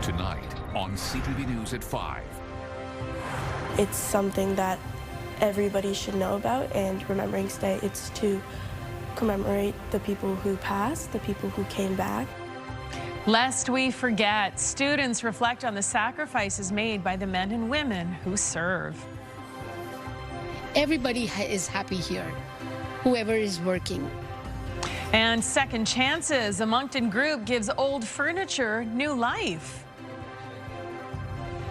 Tonight on CTV News at 5. It's something that everybody should know about, and Remembrance Day, it's to commemorate the people who passed, the people who came back. Lest we forget, students reflect on the sacrifices made by the men and women who serve. Everybody is happy here, whoever is working. And second chances, a Moncton group gives old furniture new life.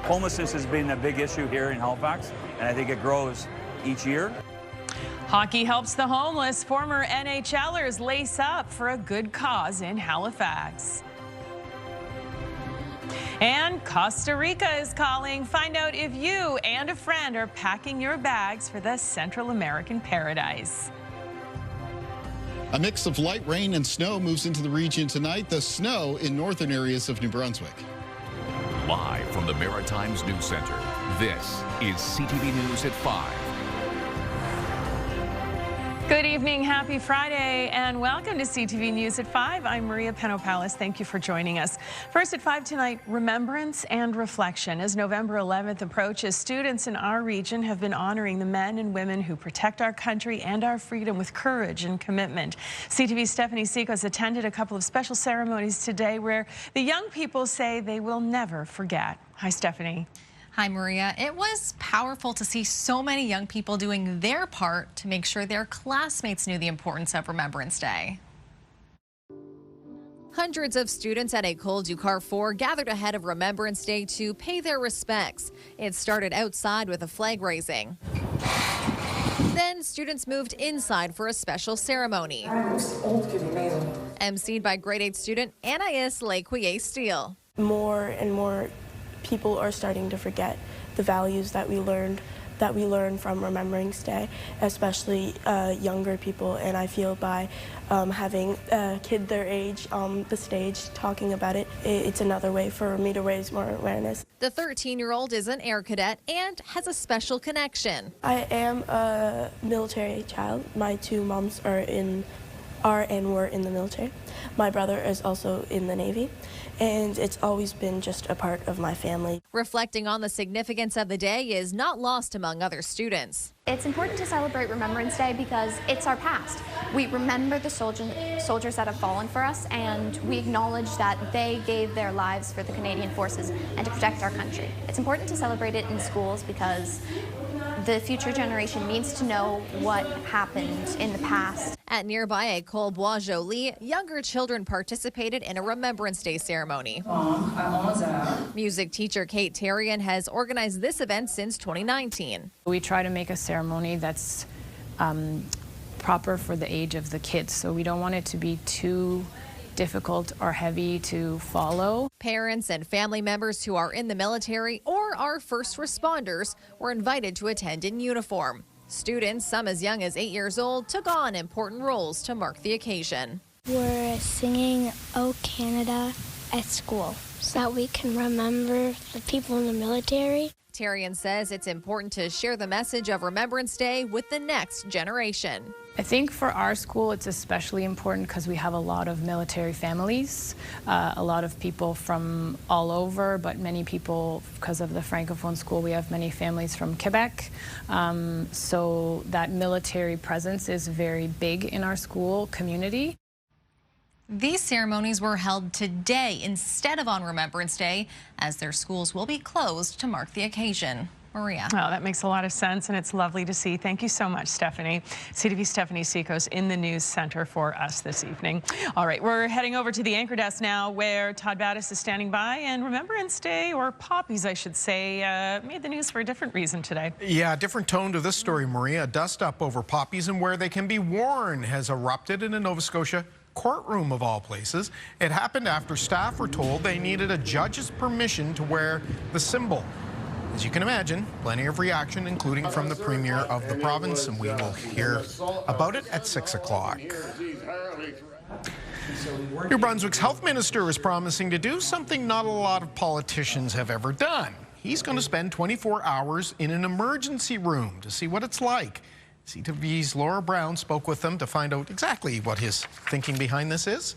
Homelessness has been a big issue here in Halifax, and I think it grows each year. Hockey helps the homeless. Former NHLers lace up for a good cause in Halifax. And Costa Rica is calling. Find out if you and a friend are packing your bags for the Central American paradise. A mix of light rain and snow moves into the region tonight. The snow in northern areas of New Brunswick. Live from the Maritimes News Center, this is CTV News at 5. Good evening, happy Friday, and welcome to CTV News at 5. I'm Maria Penopalis. Thank you for joining us. First at 5 tonight, remembrance and reflection. As November 11th approaches, students in our region have been honoring the men and women who protect our country and our freedom with courage and commitment. CTV's Stephanie Seekos attended a couple of special ceremonies today where the young people say they will never forget. Hi, Stephanie. Hi, Maria. It was powerful to see so many young people doing their part to make sure their classmates knew the importance of Remembrance Day. Hundreds of students at École du Carrefour gathered ahead of Remembrance Day to pay their respects. It started outside with a flag raising. Then students moved inside for a special ceremony. emceed by grade 8 student Anaïs Lequier-Steele. More and more people are starting to forget the values that we learned from Remembrance Day, especially younger people, and I feel by having a kid their age on the stage talking about it, it's another way for me to raise more awareness. The 13-year-old is an air cadet and has a special connection. I am a military child. My two moms are and were in the military. My brother is also in the Navy, and it's always been just a part of my family. Reflecting on the significance of the day is not lost among other students. It's important to celebrate Remembrance Day because it's our past. We remember the soldiers that have fallen for us, and we acknowledge that they gave their lives for the Canadian forces and to protect our country. It's important to celebrate it in schools because the future generation needs to know what happened in the past. At nearby École Bois-Joli, younger children participated in a Remembrance Day ceremony. Music teacher Kate Terrian has organized this event since 2019. We try to make a ceremony that's proper for the age of the kids, so we don't want it to be too difficult or heavy to follow. Parents and family members who are in the military or are first responders were invited to attend in uniform. Students, some as young as 8 years old, took on important roles to mark the occasion. We're singing "O Canada" at school so that we can remember the people in the military. Terrian says it's important to share the message of Remembrance Day with the next generation. I think for our school it's especially important because we have a lot of military families, a lot of people from all over, but many people, because of the Francophone school, we have many families from Quebec. So that military presence is very big in our school community. These ceremonies were held today instead of on Remembrance Day, as their schools will be closed to mark the occasion. Maria. Well, that makes a lot of sense, and it's lovely to see. Thank you so much, Stephanie. CTV Stephanie Seekos in the news center for us this evening. All right, we're heading over to the anchor desk now, where Todd Battis is standing by, and Remembrance Day, or Poppies, I should say, made the news for a different reason today. Yeah, different tone to this story, Maria. Dust up over poppies and where they can be worn has erupted in a Nova Scotia courtroom of all places. It happened after staff were told they needed a judge's permission to wear the symbol. As you can imagine, plenty of reaction, including from the Premier of the province, and we will hear about it at 6 o'clock. New Brunswick's health minister is promising to do something not a lot of politicians have ever done. He's going to spend 24 hours in an emergency room to see what it's like. CTV's Laura Brown spoke with them to find out exactly what his thinking behind this is.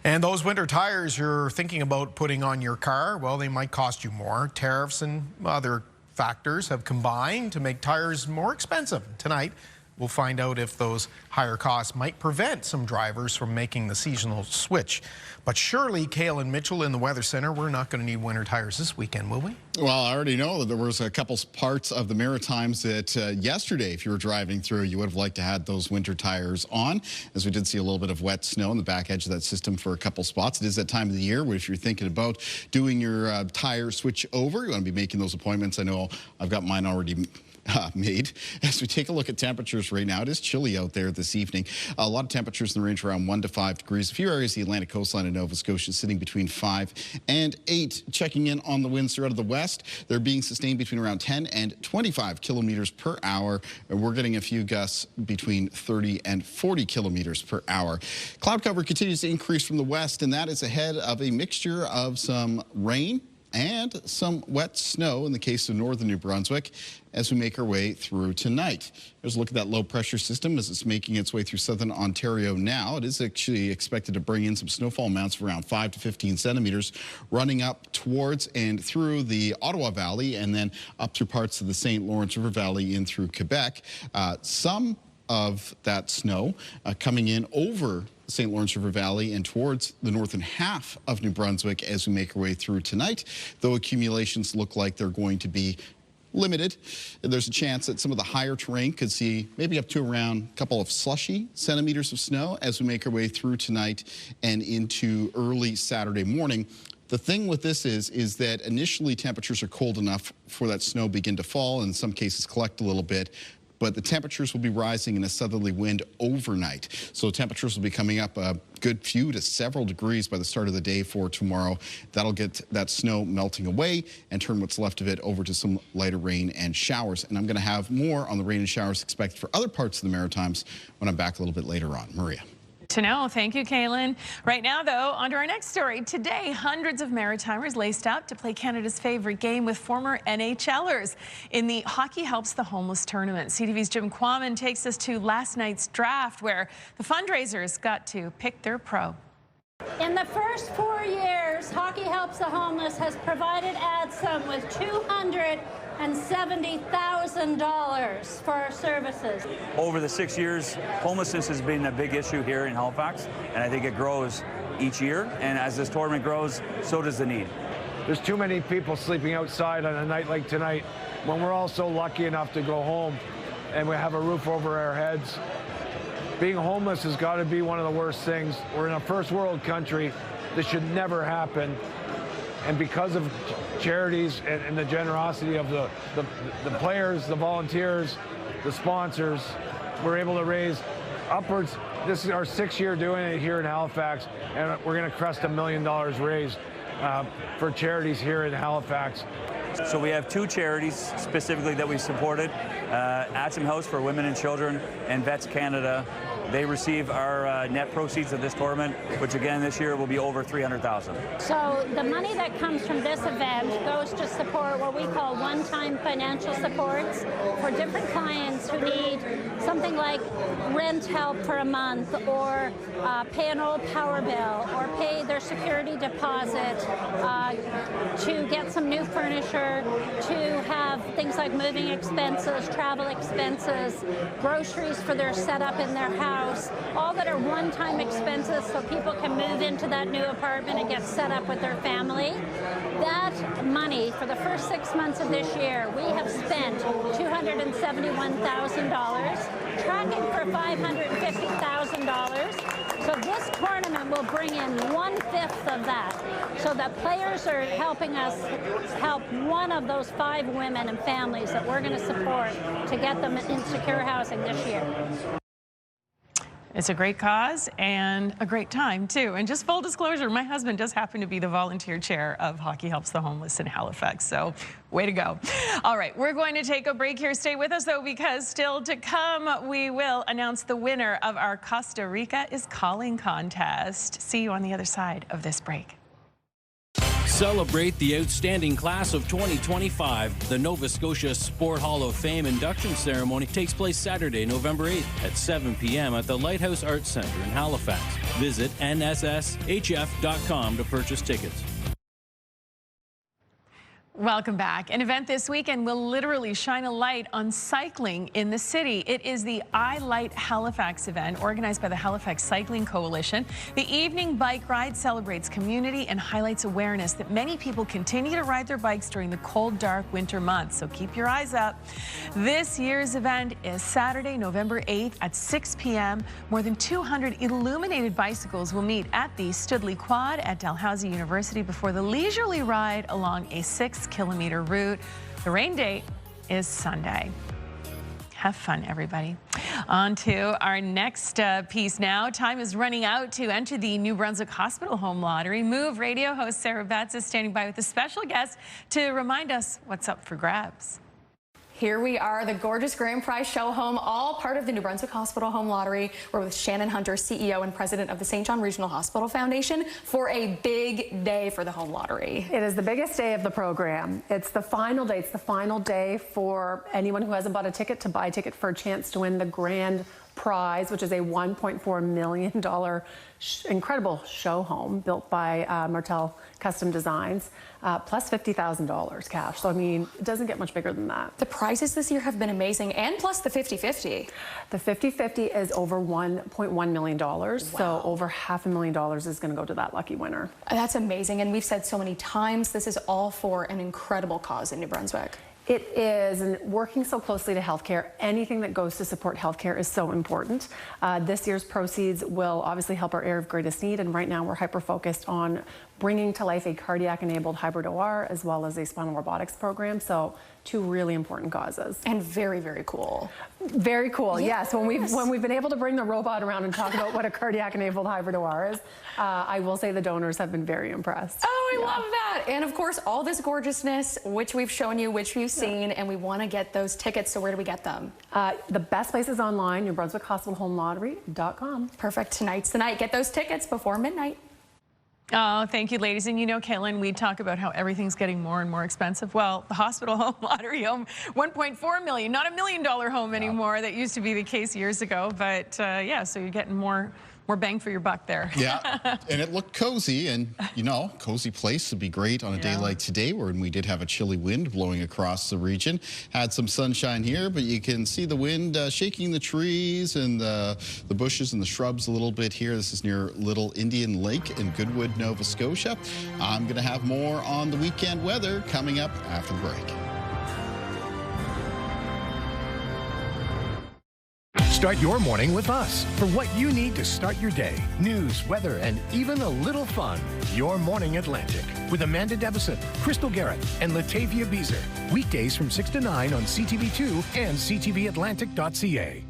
And those winter tires you're thinking about putting on your car, well, they might cost you more. Tariffs and other factors have combined to make tires more expensive. Tonight, we'll find out if those higher costs might prevent some drivers from making the seasonal switch. But surely, Kale and Mitchell in the Weather Center, we're not going to need winter tires this weekend, will we? Well, I already know that there was a couple parts of the Maritimes that yesterday, if you were driving through, you would have liked to have those winter tires on, as we did see a little bit of wet snow in the back edge of that system for a couple spots. It is that time of the year where if you're thinking about doing your tire switch over, you want to be making those appointments. I know I've got mine already made. As we take a look at temperatures right now, it is chilly out there this evening. A lot of temperatures in the range around 1 to 5 degrees. A few areas of the Atlantic coastline of Nova Scotia sitting between 5 and 8. Checking in on the winds out of the west, they're being sustained between around 10 and 25 kilometers per hour. And we're getting a few gusts between 30 and 40 kilometers per hour. Cloud cover continues to increase from the west, and that is ahead of a mixture of some rain and some wet snow in the case of northern New Brunswick as we make our way through tonight. There's a look at that low pressure system as it's making its way through southern Ontario now. It is actually expected to bring in some snowfall amounts of around 5 to 15 centimeters, running up towards and through the Ottawa Valley and then up through parts of the St. Lawrence River Valley in through Quebec. Some of that snow coming in over St. Lawrence River Valley and towards the northern half of New Brunswick as we make our way through tonight, though accumulations look like they're going to be limited. There's a chance that some of the higher terrain could see maybe up to around a couple of slushy centimeters of snow as we make our way through tonight and into early Saturday morning. The thing with this is that initially temperatures are cold enough for that snow begin to fall, and in some cases collect a little bit. But the temperatures will be rising in a southerly wind overnight. So temperatures will be coming up a good few to several degrees by the start of the day for tomorrow. That'll get that snow melting away and turn what's left of it over to some lighter rain and showers. And I'm going to have more on the rain and showers expected for other parts of the Maritimes when I'm back a little bit later on. Maria. To know. Thank you, Kaylin. Right now, though, on to our next story. Today, hundreds of Maritimers laced up to play Canada's favorite game with former NHLers in the Hockey Helps the Homeless tournament. CTV's Jim Quammen takes us to last night's draft, where the fundraisers got to pick their pro. In the first 4 years, Hockey Helps the Homeless has provided ADSUM with $270,000 for our services. Over the 6 years, homelessness has been a big issue here in Halifax, and I think it grows each year. And as this tournament grows, so does the need. There's too many people sleeping outside on a night like tonight when we're all so lucky enough to go home and we have a roof over our heads. Being homeless has got to be one of the worst things. We're in a first world country. This should never happen. And because of charities and the generosity of the players, the volunteers, the sponsors, we're able to raise upwards. This is our 6th year doing it here in Halifax, and we're going to crest $1 million raised for charities here in Halifax. So we have 2 charities specifically that we supported, ADSUM House for Women and Children and Vets Canada. They receive our net proceeds of this tournament, which again this year will be over $300,000. So the money that comes from this event goes to support what we call one-time financial supports for different clients who need something like rent help for a month, or pay an old power bill, or pay their security deposit, to get some new furniture, to have things like moving expenses, travel expenses, groceries for their setup in their house, all that are one-time expenses so people can move into that new apartment and get set up with their family. That money, for the first 6 months of this year, we have spent $271,000, tracking for $550,000. So this tournament will bring in 1/5 of that. So the players are helping us help one of those 5 women and families that we're going to support to get them in secure housing this year. It's a great cause and a great time, too. And just full disclosure, my husband does happen to be the volunteer chair of Hockey Helps the Homeless in Halifax, so way to go. All right, we're going to take a break here. Stay with us, though, because still to come, we will announce the winner of our Costa Rica is Calling contest. See you on the other side of this break. Celebrate the outstanding class of 2025. The Nova Scotia Sport Hall of Fame induction ceremony takes place Saturday, November 8th at 7 p.m. at the Lighthouse Arts Centre in Halifax. Visit nsshf.com to purchase tickets. Welcome back. An event this weekend will literally shine a light on cycling in the city. It is the I Light Halifax event organized by the Halifax Cycling Coalition. The evening bike ride celebrates community and highlights awareness that many people continue to ride their bikes during the cold, dark winter months. So keep your eyes up. This year's event is Saturday, November 8th at 6 p.m. More than 200 illuminated bicycles will meet at the Studley Quad at Dalhousie University before the leisurely ride along a 6-kilometer route. The rain date is Sunday. Have fun, everybody. On to our next piece now. Time is running out to enter the New Brunswick Hospital Home Lottery. Move Radio host Sarah Betts is standing by with a special guest to remind us what's up for grabs. Here we are, the gorgeous grand prize show home, all part of the New Brunswick Hospital Home Lottery. We're with Shannon Hunter, CEO and president of the St. John Regional Hospital Foundation, for a big day for the home lottery. It is the biggest day of the program. It's the final day. It's the final day for anyone who hasn't bought a ticket to buy a ticket for a chance to win the grand prize, which is a $1.4 million incredible show home built by Martel Custom Designs, plus $50,000 cash. So, I mean, it doesn't get much bigger than that. The prizes this year have been amazing, and plus the 50-50. The 50-50 is over $1.1 million. Wow. So over $500,000 is going to go to that lucky winner. That's amazing, and we've said so many times, this is all for an incredible cause in New Brunswick. It is, and working so closely to healthcare, anything that goes to support healthcare is so important. This year's proceeds will obviously help our area of greatest need, and right now we're hyper-focused on bringing to life a cardiac-enabled hybrid OR as well as a spinal robotics program. So, two really important causes. And very, very cool. Very cool, yes. When we've been able to bring the robot around and talk about what a cardiac-enabled hybrid OR is, I will say the donors have been very impressed. Oh, I love that. And of course, all this gorgeousness, which we've shown you, which we've seen, and we want to get those tickets. So where do we get them? The best place is online, NewBrunswickHospitalHomeLottery.com. Perfect. Tonight's the night. Get those tickets before midnight. Oh, thank you, ladies. And you know, Caitlin, we talk about how everything's getting more and more expensive. Well, the Hospital Home Lottery home, $1.4 million, not $1 million home anymore. That used to be the case years ago. But yeah, so you're getting more bang for your buck there. Yeah, and it looked cozy, and you know, cozy place would be great on a day like today, when we did have a chilly wind blowing across the region. Had some sunshine here, but you can see the wind shaking the trees and the bushes and the shrubs a little bit here. This is near Little Indian Lake in Goodwood, Nova Scotia. I'm going to have more on the weekend weather coming up after the break. Start your morning with us for what you need to start your day. News, weather, and even a little fun. Your Morning Atlantic with Amanda Debison, Crystal Garrett, and Latavia Beezer. Weekdays from 6 to 9 on CTV2 and ctvatlantic.ca.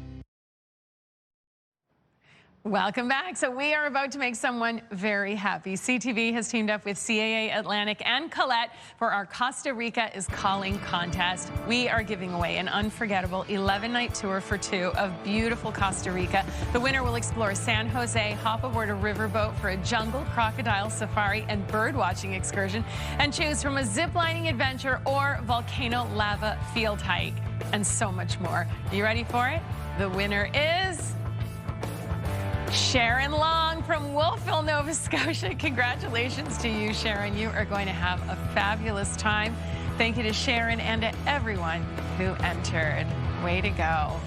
Welcome back. So we are about to make someone very happy. CTV has teamed up with CAA Atlantic and Colette for our Costa Rica is Calling contest. We are giving away an unforgettable 11-night tour for two of beautiful Costa Rica. The winner will explore San Jose, hop aboard a riverboat for a jungle crocodile safari and bird watching excursion, and choose from a ziplining adventure or volcano lava field hike, and so much more. Are you ready for it? The winner is Sharon Long from Wolfville, Nova Scotia. Congratulations to you, Sharon. You are going to have a fabulous time. Thank you to Sharon and to everyone who entered. Way to go.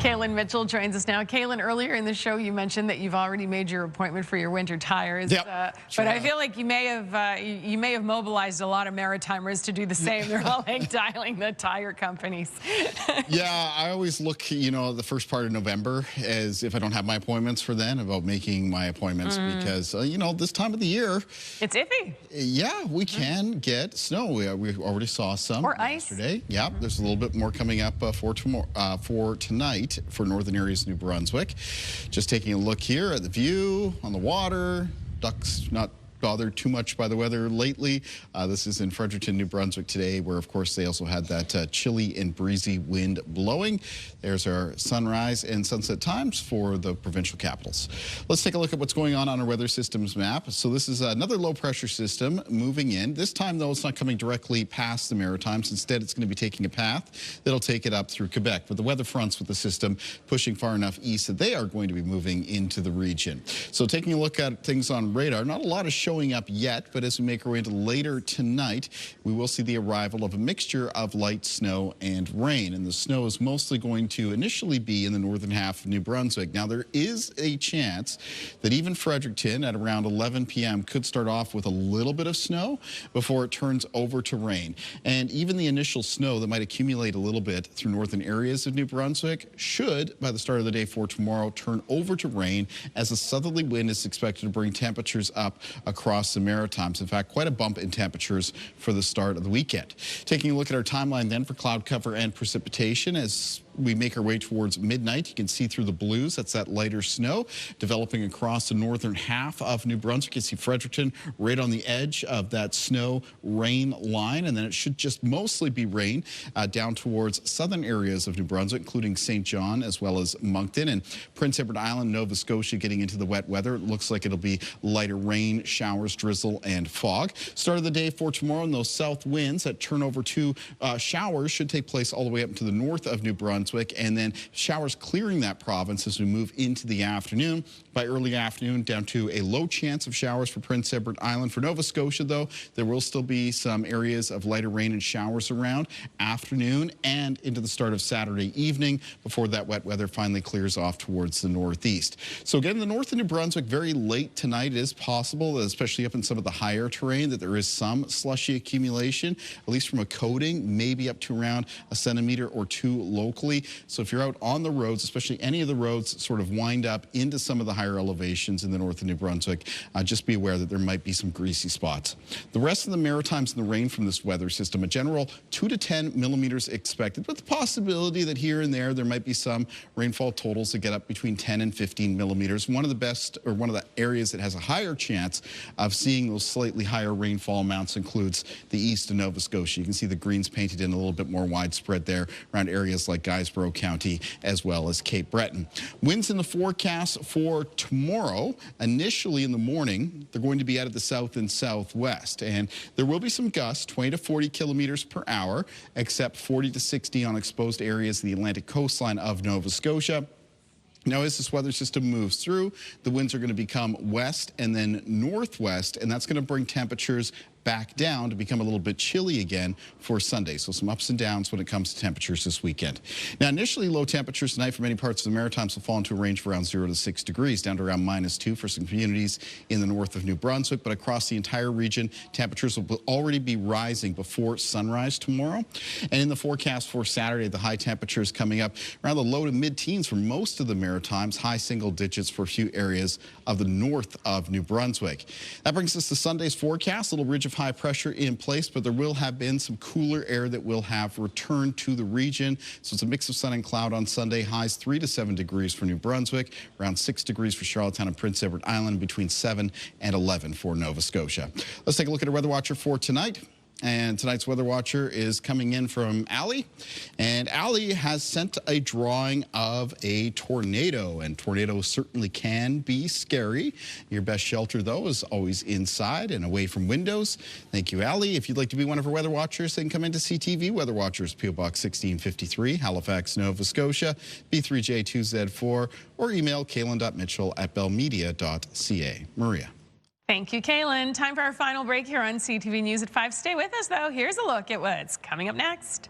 Kaylin Mitchell joins us now. Kaylin, earlier in the show, you mentioned that you've already made your appointment for your winter tires. Yep, but I feel like you may have mobilized a lot of Maritimers to do the same. They're all like dialing the tire companies. Yeah, I always look, you know, the first part of November as if I don't have my appointments for then, about making my appointments because, you know, this time of the year, it's iffy. Yeah, we can get snow. We already saw some yesterday. Yeah, there's a little bit more coming up for tonight for northern areas of New Brunswick. Just taking a look here at the view on the water. Ducks not bothered too much by the weather lately. This is in Fredericton, New Brunswick today, where of course they also had that chilly and breezy wind blowing. There's our sunrise and sunset times for the provincial capitals. Let's take a look at what's going on our weather systems map. So this is another low pressure system moving in. This time though, it's not coming directly past the Maritimes. Instead, it's going to be taking a path that'll take it up through Quebec. But the weather fronts with the system pushing far enough east that they are going to be moving into the region. So taking a look at things on radar, not a lot is showing up yet, but as we make our way into later tonight, we will see the arrival of a mixture of light snow and rain. And the snow is mostly going to initially be in the northern half of New Brunswick. Now, there is a chance that even Fredericton at around 11 p.m. could start off with a little bit of snow before it turns over to rain. And even the initial snow that might accumulate a little bit through northern areas of New Brunswick should, by the start of the day for tomorrow, turn over to rain as a southerly wind is expected to bring temperatures up across the Maritimes. In fact, quite a bump in temperatures for the start of the weekend. Taking a look at our timeline then for cloud cover and precipitation as we make our way towards midnight. You can see through the blues. That's that lighter snow developing across the northern half of New Brunswick. You see Fredericton right on the edge of that snow rain line, and then it should just mostly be rain down towards southern areas of New Brunswick, including St. John as well as Moncton and Prince Edward Island, Nova Scotia getting into the wet weather. It looks like it'll be lighter rain, showers, drizzle, and fog. Start of the day for tomorrow, and those south winds that turn over to showers should take place all the way up to the north of New Brunswick, and then showers clearing that province as we move into the afternoon. By early afternoon, down to a low chance of showers for Prince Edward Island. For Nova Scotia, though, there will still be some areas of lighter rain and showers around afternoon and into the start of Saturday evening before that wet weather finally clears off towards the northeast. So again, the north of New Brunswick, very late tonight, it is possible, especially up in some of the higher terrain, that there is some slushy accumulation, at least from a coating, maybe up to around a centimeter or two locally. So if you're out on the roads, especially any of the roads sort of wind up into some of the higher elevations in the north of New Brunswick, just be aware that there might be some greasy spots. The rest of the Maritimes and the rain from this weather system, a general 2 to 10 millimeters expected, but the possibility that here and there might be some rainfall totals that get up between 10 and 15 millimeters. One of the best, or one of the areas that has a higher chance of seeing those slightly higher rainfall amounts includes the east of Nova Scotia. You can see the greens painted in a little bit more widespread there around areas like Guysborough County as well as Cape Breton. Winds in the forecast for tomorrow, initially in the morning, they're going to be out of the south and southwest, and there will be some gusts, 20 to 40 kilometers per hour, except 40 to 60 on exposed areas of the Atlantic coastline of Nova Scotia. Now, as this weather system moves through, the winds are going to become west and then northwest, and that's going to bring temperatures back down to become a little bit chilly again for Sunday. So some ups and downs when it comes to temperatures this weekend. Now, initially low temperatures tonight for many parts of the Maritimes will fall into a range of around 0 to 6 degrees, down to around -2 for some communities in the north of New Brunswick. But across the entire region, temperatures will already be rising before sunrise tomorrow. And in the forecast for Saturday, the high temperatures coming up around the low to mid-teens for most of the Maritimes, high single digits for a few areas of the north of New Brunswick. That brings us to Sunday's forecast. A little ridge of high pressure in place, but there will have been some cooler air that will have returned to the region. So it's a mix of sun and cloud on Sunday. Highs 3 to 7 degrees for New Brunswick, around 6 degrees for Charlottetown and Prince Edward Island, between 7 and 11 for Nova Scotia. Let's take a look at our weather watcher for tonight. And tonight's weather watcher is coming in from Allie. And Allie has sent a drawing of a tornado. And tornadoes certainly can be scary. Your best shelter, though, is always inside and away from windows. Thank you, Allie. If you'd like to be one of our weather watchers, then come into CTV Weather Watchers, P.O. Box 1653, Halifax, Nova Scotia, B3J2Z4, or email kaylin.mitchell@bellmedia.ca. Maria. Thank you, Kaylin. Time for our final break here on CTV News at 5. Stay with us, though. Here's a look at what's coming up next.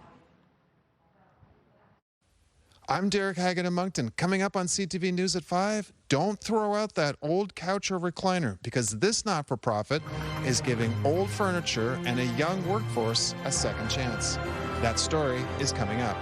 I'm Derek Haggett in Moncton. Coming up on CTV News at 5, don't throw out that old couch or recliner, because this not-for-profit is giving old furniture and a young workforce a second chance. That story is coming up.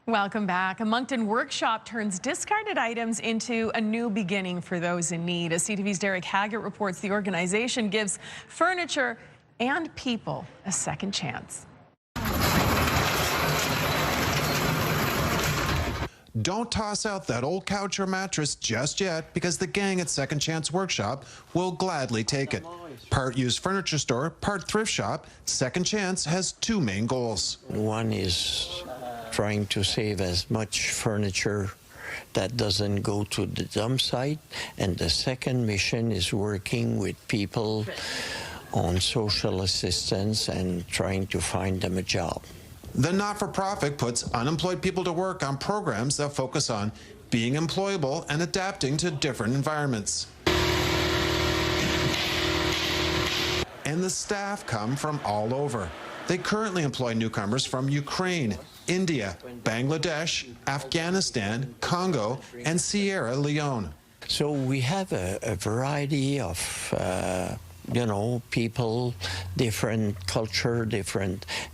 Welcome back. A Moncton workshop turns discarded items into a new beginning for those in need. As CTV's Derek Haggett reports, the organization gives furniture and people a second chance. Don't toss out that old couch or mattress just yet, because the gang at Second Chance Workshop will gladly take it. Part used furniture store, part thrift shop, Second Chance has two main goals. One is trying to save as much furniture that doesn't go to the dump site, and the second mission is working with people on social assistance and trying to find them a job. The not-for-profit puts unemployed people to work on programs that focus on being employable and adapting to different environments. And the staff come from all over. They currently employ newcomers from Ukraine, India, Bangladesh, Afghanistan, Congo, and Sierra Leone. So we have a variety of people, different culture,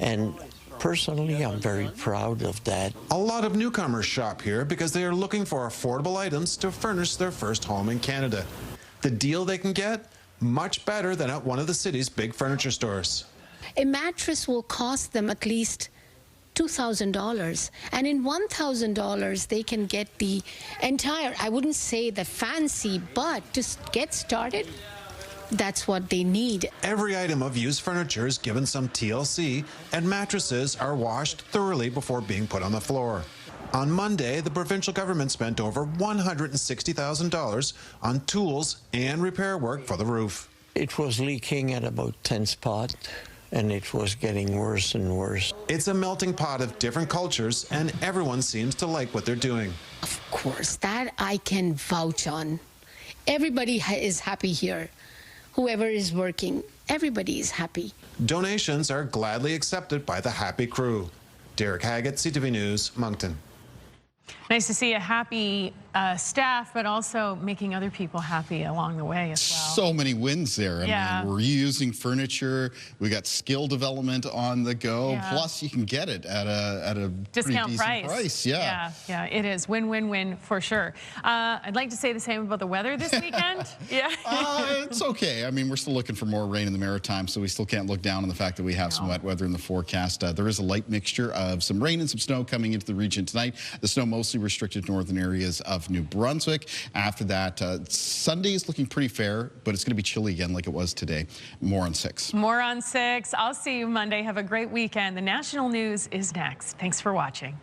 and personally, I'm very proud of that. A lot of newcomers shop here because they are looking for affordable items to furnish their first home in Canada. The deal they can get, much better than at one of the city's big furniture stores. A mattress will cost them at least $2,000, and in $1,000 they can get the entire, I wouldn't say the fancy, but to get started, that's what they need. Every item of used furniture is given some TLC, and mattresses are washed thoroughly before being put on the floor. On Monday, the provincial government spent over $160,000 on tools and repair work for the roof. It was leaking at about 10 spots, and it was getting worse and worse. It's a melting pot of different cultures, and everyone seems to like what they're doing. Of course, that I can vouch on. Everybody is happy here. Whoever is working, everybody is happy. Donations are gladly accepted by the happy crew. Derek Haggett, CTV News, Moncton. Nice to see a happy staff, but also making other people happy along the way as well. So many wins there. Yeah. I mean, we're reusing furniture. We got skill development on the go. Yeah. Plus, you can get it at a discount pretty decent price. Yeah. Yeah, it is win-win-win for sure. I'd like to say the same about the weather this weekend. Yeah. It's okay. I mean, we're still looking for more rain in the Maritimes, so we still can't look down on the fact that we have some wet weather in the forecast. There is a light mixture of some rain and some snow coming into the region tonight. The snow mostly restricted to northern areas of New Brunswick. After that, Sunday is looking pretty fair, but it's going to be chilly again like it was today. More on 6. More on 6. I'll see you Monday. Have a great weekend. The national news is next. Thanks for watching.